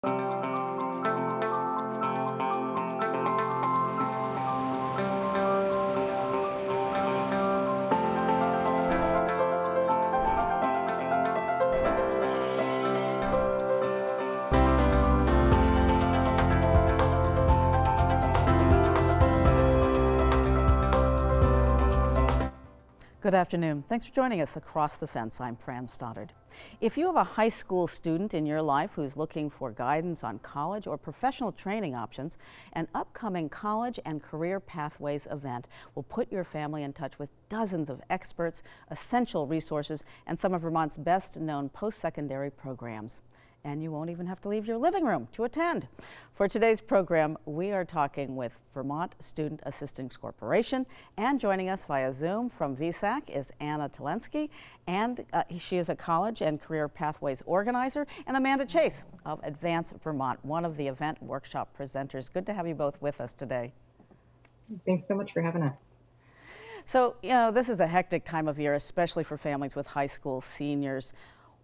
Good afternoon. Thanks for joining us Across the Fence. I'm Fran Stoddard. If you have a high school student in your life who's looking for guidance on college or professional training options, an upcoming College and Career Pathways event will put your family in touch with dozens of experts, essential resources, and some of Vermont's best-known post-secondary programs. And you won't even have to leave your living room to attend. For today's program, we are talking with Vermont Student Assistance Corporation, and joining us via Zoom from VSAC is Anna Talensky, and she is a College and Career Pathways organizer, and Amanda Chase of Advance Vermont, one of the event workshop presenters. Good to have you both with us today. Thanks so much for having us. So, this is a hectic time of year, especially for families with high school seniors.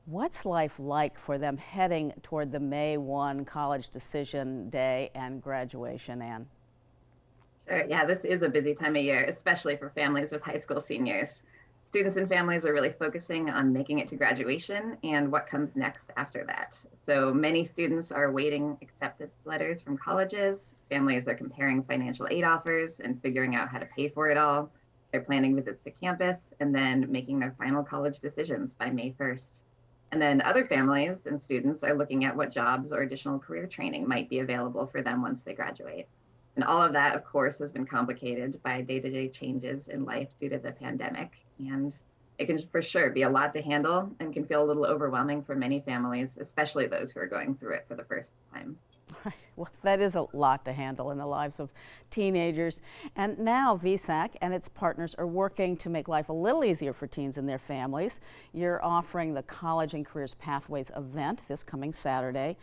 What's life like for them heading toward the May 1 college decision day and graduation, Ann? Sure. Yeah, this is a busy time of year, especially for families with high school seniors. Students and families are really focusing on making it to graduation and what comes next after that. So many students are awaiting acceptance letters from colleges. Families are comparing financial aid offers and figuring out how to pay for it all. They're planning visits to campus and then making their final college decisions by May 1st. And then other families and students are looking at what jobs or additional career training might be available for them once they graduate. And all of that, of course, has been complicated by day-to-day changes in life due to the pandemic. And it can for sure be a lot to handle and can feel a little overwhelming for many families, especially those who are going through it for the first time. Right. Well, that is a lot to handle in the lives of teenagers. And now VSAC and its partners are working to make life a little easier for teens and their families. You're offering the College and Careers Pathways event this coming Saturday.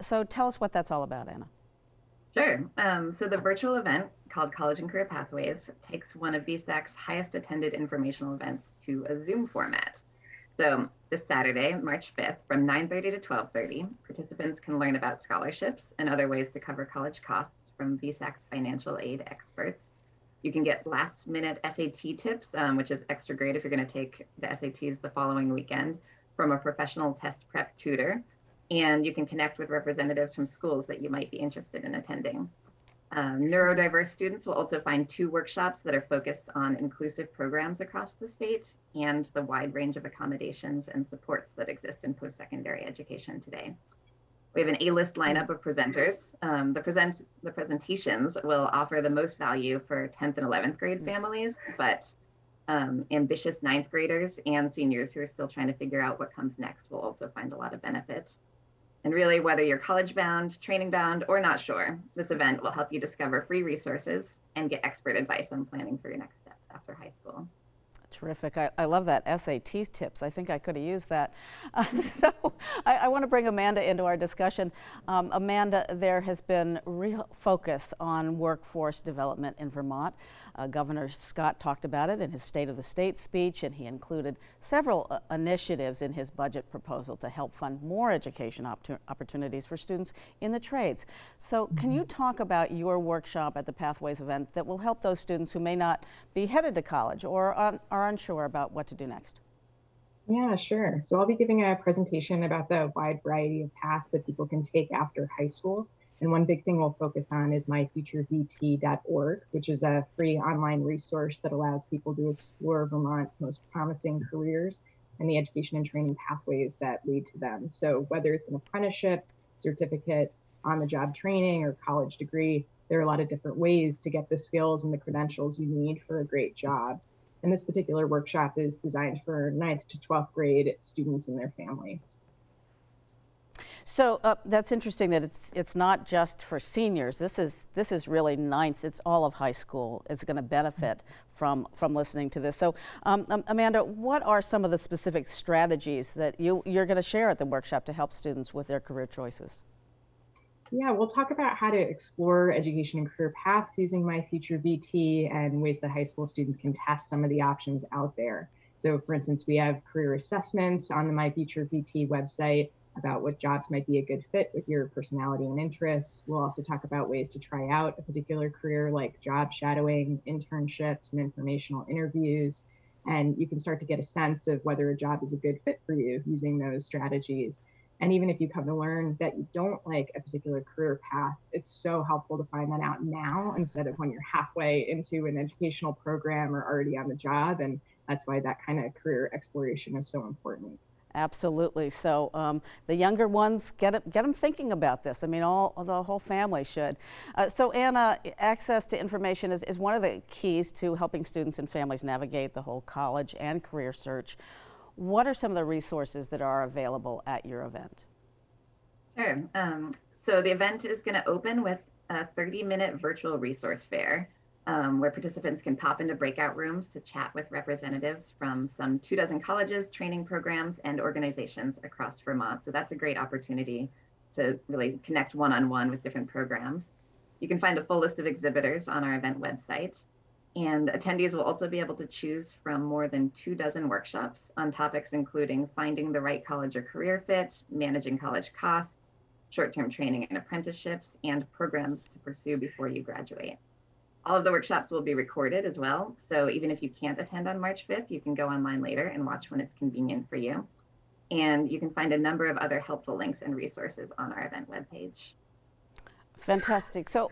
So tell us what that's all about, Anna. Sure. So the virtual event called College and Career Pathways takes one of VSAC's highest attended informational events to a Zoom format. So this Saturday, March 5th, from 9:30 to 12:30, participants can learn about scholarships and other ways to cover college costs from VSAC's financial aid experts. You can get last-minute SAT tips, which is extra great if you're going to take the SATs the following weekend, from a professional test prep tutor. And you can connect with representatives from schools that you might be interested in attending. Neurodiverse students will also find 2 workshops that are focused on inclusive programs across the state and the wide range of accommodations and supports that exist in post-secondary education today. We have an A-list lineup of presenters. The presentations will offer the most value for 10th and 11th grade families, but ambitious 9th graders and seniors who are still trying to figure out what comes next will also find a lot of benefit. And really, whether you're college bound, training bound, or not sure, this event will help you discover free resources and get expert advice on planning for your next steps after high school. Terrific. I love that SAT tips. I think I could have used that. So I want to bring Amanda into our discussion. Amanda, there has been real focus on workforce development in Vermont. Governor Scott talked about it in his State of the State speech, and he included several initiatives in his budget proposal to help fund more education opportunities for students in the trades. So can you talk about your workshop at the Pathways event that will help those students who may not be headed to college or are unsure about what to do next? Yeah, sure. So I'll be giving a presentation about the wide variety of paths that people can take after high school. And one big thing we'll focus on is myfuturevt.org, which is a free online resource that allows people to explore Vermont's most promising careers and the education and training pathways that lead to them. So whether it's an apprenticeship, certificate, on-the-job training, or college degree, there are a lot of different ways to get the skills and the credentials you need for a great job. And this particular workshop is designed for 9th to 12th grade students and their families. So that's interesting that it's not just for seniors. This is really 9th. It's all of high school is going to benefit from listening to this. So Amanda, what are some of the specific strategies that you're going to share at the workshop to help students with their career choices? Yeah, we'll talk about how to explore education and career paths using MyFutureVT and ways that high school students can test some of the options out there. So for instance, we have career assessments on the MyFutureVT website about what jobs might be a good fit with your personality and interests. We'll also talk about ways to try out a particular career like job shadowing, internships, and informational interviews. And you can start to get a sense of whether a job is a good fit for you using those strategies. And even if you come to learn that you don't like a particular career path, it's so helpful to find that out now instead of when you're halfway into an educational program or already on the job. And that's why that kind of career exploration is so important. Absolutely. So the younger ones, get them thinking about this. I mean, the whole family should. So Anna, access to information is one of the keys to helping students and families navigate the whole college and career search. What are some of the resources that are available at your event? Sure. So the event is going to open with a 30-minute virtual resource fair where participants can pop into breakout rooms to chat with representatives from some 24 colleges, training programs, and organizations across Vermont. So that's a great opportunity to really connect one-on-one with different programs. You can find a full list of exhibitors on our event website. And attendees will also be able to choose from more than 24 workshops on topics including finding the right college or career fit, managing college costs, short-term training and apprenticeships, and programs to pursue before you graduate. All of the workshops will be recorded as well. So even if you can't attend on March 5th, you can go online later and watch when it's convenient for you. And you can find a number of other helpful links and resources on our event webpage. Fantastic. So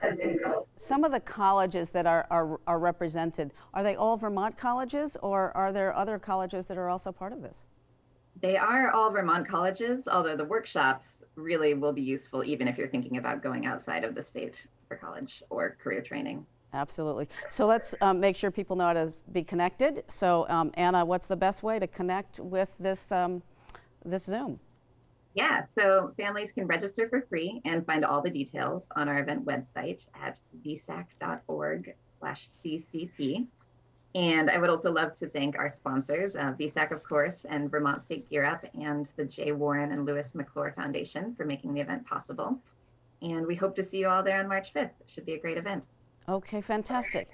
some of the colleges that are represented, are they all Vermont colleges, or are there other colleges that are also part of this? They are all Vermont colleges, although the workshops really will be useful even if you're thinking about going outside of the state for college or career training. Absolutely. So let's make sure people know how to be connected. So Anna, what's the best way to connect with this, this Zoom? Yeah, so families can register for free and find all the details on our event website at vsac.org/ccp. And I would also love to thank our sponsors, VSAC, of course, and Vermont State Gear Up, and the J. Warren and Lewis McClure Foundation for making the event possible. And we hope to see you all there on March 5th. It should be a great event. Okay, fantastic.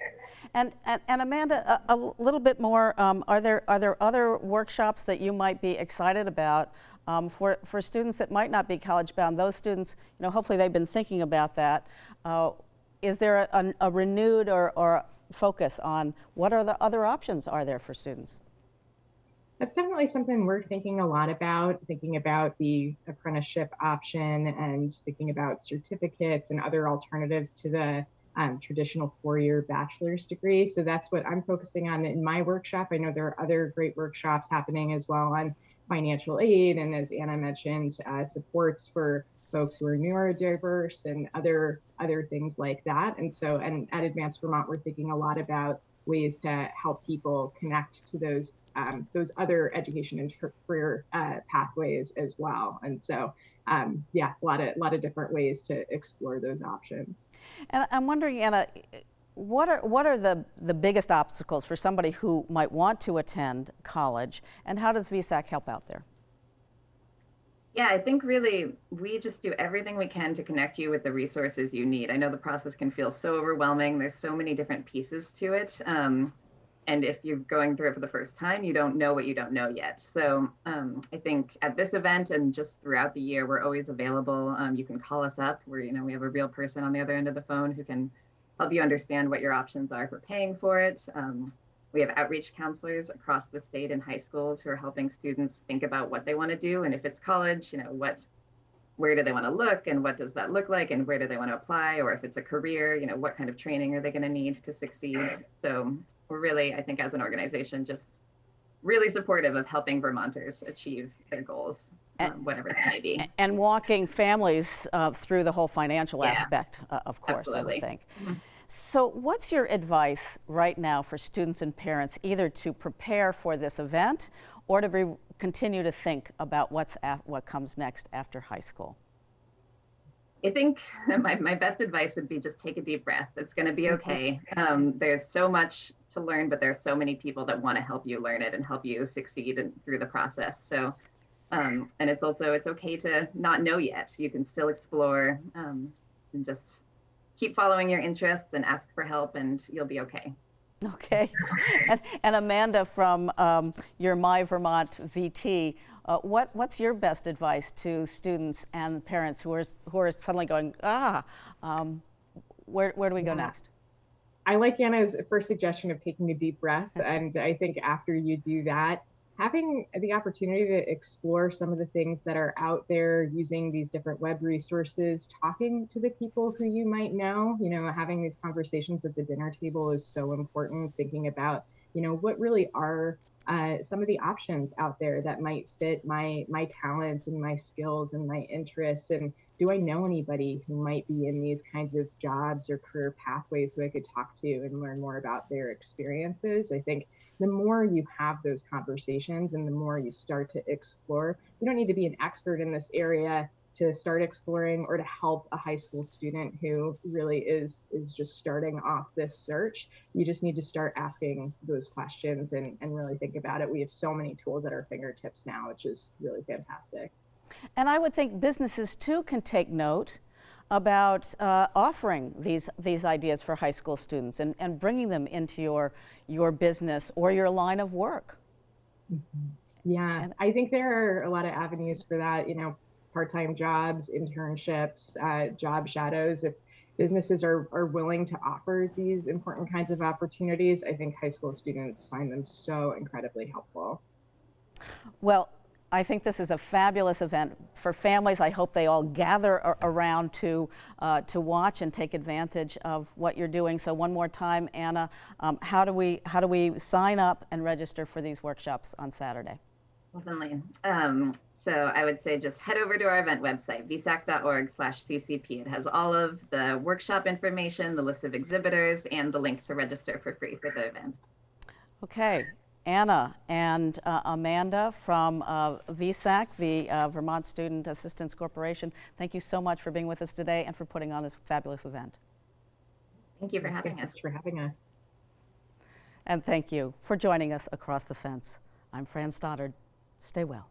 And Amanda, a little bit more. Are there other workshops that you might be excited about for students that might not be college bound? Those students, hopefully they've been thinking about that. Is there a renewed or focus on what are the other options are there for students? That's definitely something we're thinking a lot about, thinking about the apprenticeship option and thinking about certificates and other alternatives to the traditional four-year bachelor's degree. So that's what I'm focusing on in my workshop. I know there are other great workshops happening as well on financial aid, and as Anna mentioned, supports for folks who are neurodiverse and other things like that. And so, and at Advanced Vermont, we're thinking a lot about ways to help people connect to those other education and career pathways as well. And so, yeah, a lot of different ways to explore those options. And I'm wondering, Anna, what are the biggest obstacles for somebody who might want to attend college, and how does VSAC help out there? Yeah, I think really we just do everything we can to connect you with the resources you need. I know the process can feel so overwhelming. There's so many different pieces to it. And if you're going through it for the first time, you don't know what you don't know yet. So I think at this event and just throughout the year, we're always available. You can call us up. We have a real person on the other end of the phone who can help you understand what your options are for paying for it. We have outreach counselors across the state in high schools who are helping students think about what they want to do. And if it's college, where do they want to look and what does that look like and where do they want to apply? Or if it's a career, what kind of training are they going to need to succeed? So we're really, I think as an organization, just really supportive of helping Vermonters achieve their goals, whatever that may be. And walking families through the whole financial aspect, of course, Absolutely. I would think. Mm-hmm. So what's your advice right now for students and parents, either to prepare for this event or to continue to think about what comes next after high school? I think my best advice would be just take a deep breath. It's going to be okay. There's so much to learn, but there's so many people that want to help you learn it and help you succeed through the process. So, and it's okay to not know yet. You can still explore and just keep following your interests and ask for help, and you'll be okay. Okay. And Amanda, from your My Vermont VT, What's your best advice to students and parents who are suddenly going, where do we go next? I like Anna's first suggestion of taking a deep breath. And I think after you do that, having the opportunity to explore some of the things that are out there using these different web resources, talking to the people who you might know, having these conversations at the dinner table is so important. Thinking about, what really are some of the options out there that might fit my talents and my skills and my interests, and do I know anybody who might be in these kinds of jobs or career pathways who I could talk to and learn more about their experiences. I think the more you have those conversations and the more you start to explore, you don't need to be an expert in this area to start exploring or to help a high school student who really is just starting off this search. You just need to start asking those questions and really think about it. We have so many tools at our fingertips now, which is really fantastic. And I would think businesses too can take note about offering these ideas for high school students and bringing them into your business or your line of work. Mm-hmm. Yeah, and I think there are a lot of avenues for that, part-time jobs, internships, job shadows. If businesses are willing to offer these important kinds of opportunities, I think high school students find them so incredibly helpful. Well, I think this is a fabulous event for families. I hope they all gather around to watch and take advantage of what you're doing. So one more time, Anna, how do we sign up and register for these workshops on Saturday? Definitely. So I would say just head over to our event website, vsac.org/ccp. It has all of the workshop information, the list of exhibitors, and the link to register for free for the event. Okay. Anna and Amanda from VSAC, the Vermont Student Assistance Corporation, thank you so much for being with us today and for putting on this fabulous event. Thank you for having us. Thanks for having us. And thank you for joining us across the fence. I'm Fran Stoddard. Stay well.